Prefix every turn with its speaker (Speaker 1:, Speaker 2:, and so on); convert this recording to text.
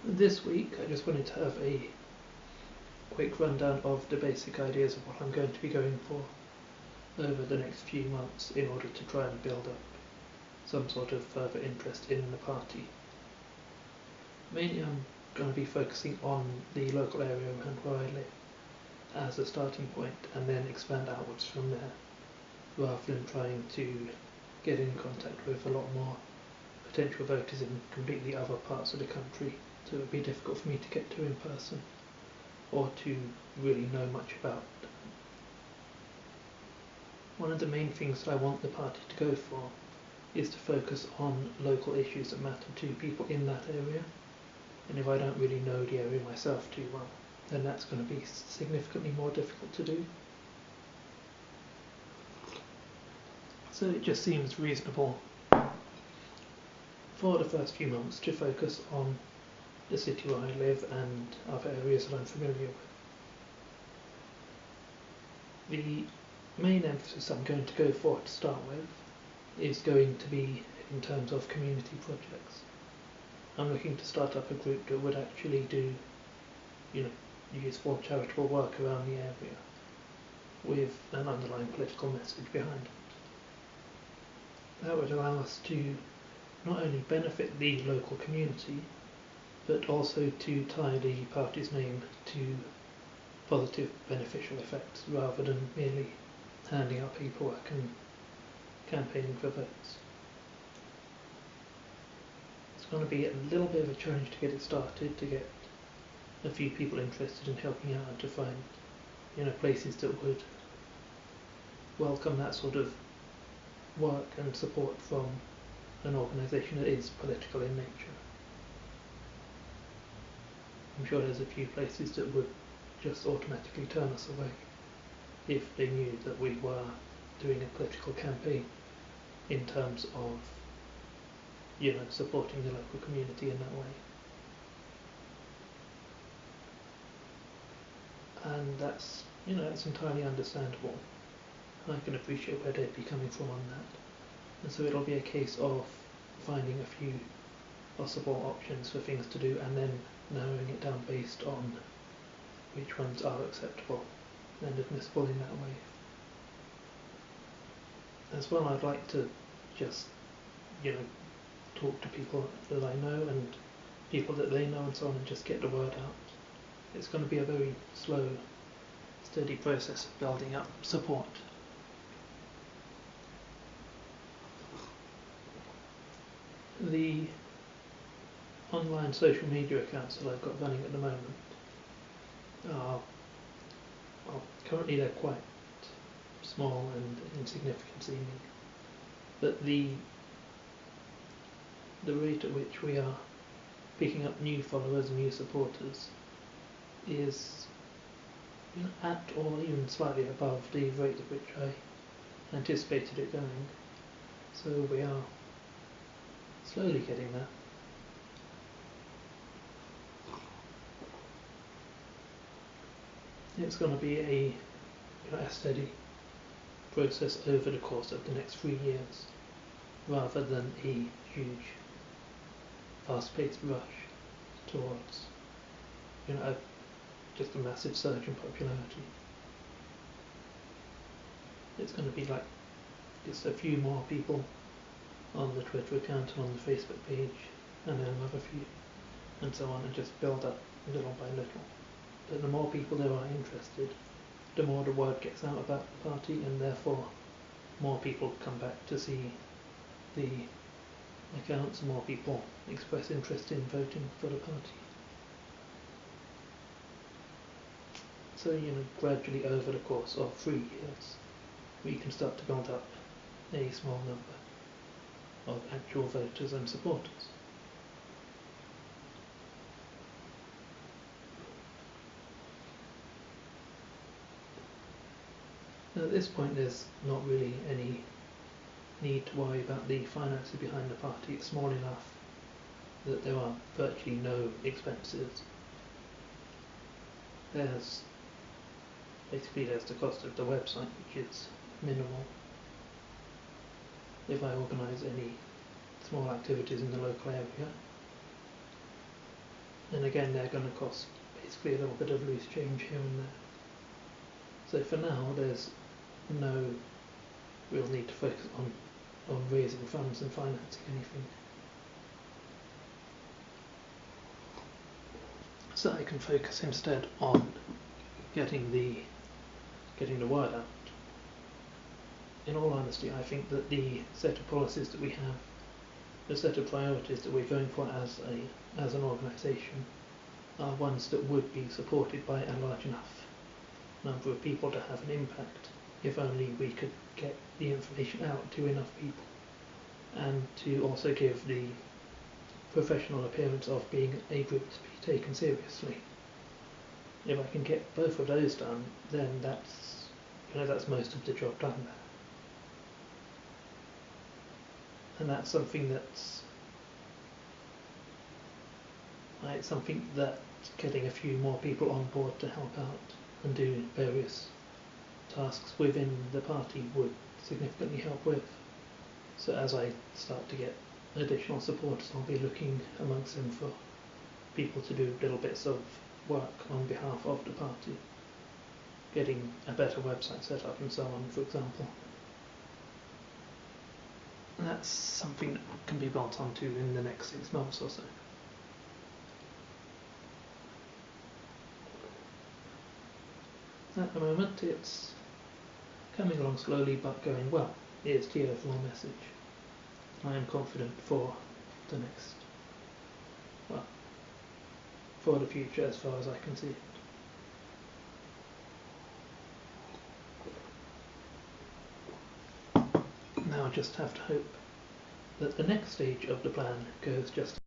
Speaker 1: This week I just wanted to have a quick rundown of the basic ideas of what I'm going to be going for over the next few months in order to try and build up some sort of further interest in the party. Mainly I'm going to be focusing on the local area around where I live as a starting point and then expand outwards from there, rather than trying to get in contact with a lot more potential voters in completely other parts of the country, so it would be difficult for me to get to in person or to really know much about. One of the main things that I want the party to go for is to focus on local issues that matter to people in that area, and if I don't really know the area myself too well, then that's going to be significantly more difficult to do. So it just seems reasonable for the first few months to focus on the city where I live and other areas that I'm familiar with. The main emphasis I'm going to go for to start with is going to be in terms of community projects. I'm looking to start up a group that would actually do, useful charitable work around the area with an underlying political message behind it. That would allow us to not only benefit the local community, but also to tie the party's name to positive beneficial effects rather than merely handing out paperwork and campaigning for votes. It's going to be a little bit of a challenge to get it started, to get a few people interested in helping out and to find places that would welcome that sort of work and support from an organisation that is political in nature. I'm sure there's a few places that would just automatically turn us away if they knew that we were doing a political campaign in terms of supporting the local community in that way. And that's entirely understandable. I can appreciate where they'd be coming from on that. And so it'll be a case of finding a few possible options for things to do and then narrowing it down based on which ones are acceptable and admissible in that way. As well, I'd like to just, talk to people that I know and people that they know and so on, and just get the word out. It's going to be a very slow, steady process of building up support. The online social media accounts that I've got running at the moment are, currently they're quite small and insignificant seeming, but the rate at which we are picking up new followers and new supporters is at or even slightly above the rate at which I anticipated it going. So we are slowly getting there. It's going to be a steady process over the course of the next 3 years, rather than a huge, fast-paced rush towards, just a massive surge in popularity. It's going to be like just a few more people on the Twitter account and on the Facebook page, and then another few, and so on, and just build up little by little. But the more people there are interested, the more the word gets out about the party, and therefore more people come back to see the accounts, more people express interest in voting for the party. So, gradually over the course of 3 years, we can start to build up a small number of actual voters and supporters. At this point, there's not really any need to worry about the finances behind the party. It's small enough that there are virtually no expenses. There's the cost of the website, which is minimal. If I organise any small activities in the local area, and again they're going to cost basically a little bit of loose change here and there. So for now there's no real need to focus on raising funds and financing anything. So I can focus instead on getting the word out. In all honesty, I think that the set of policies that we have, the set of priorities that we're going for as an organisation, are ones that would be supported by a large enough number of people to have an impact, if only we could get the information out to enough people, and to also give the professional appearance of being a group to be taken seriously. If I can get both of those done, then that's most of the job done there. And that's something that's something that getting a few more people on board to help out and do various tasks within the party would significantly help with. So as I start to get additional supporters, I'll be looking amongst them for people to do little bits of work on behalf of the party, getting a better website set up and so on, for example. And that's something that can be built onto in the next 6 months or so. At the moment it's coming along slowly but going well, is the overall message. I am confident for the next, for the future as far as I can see it. Now I just have to hope that the next stage of the plan goes just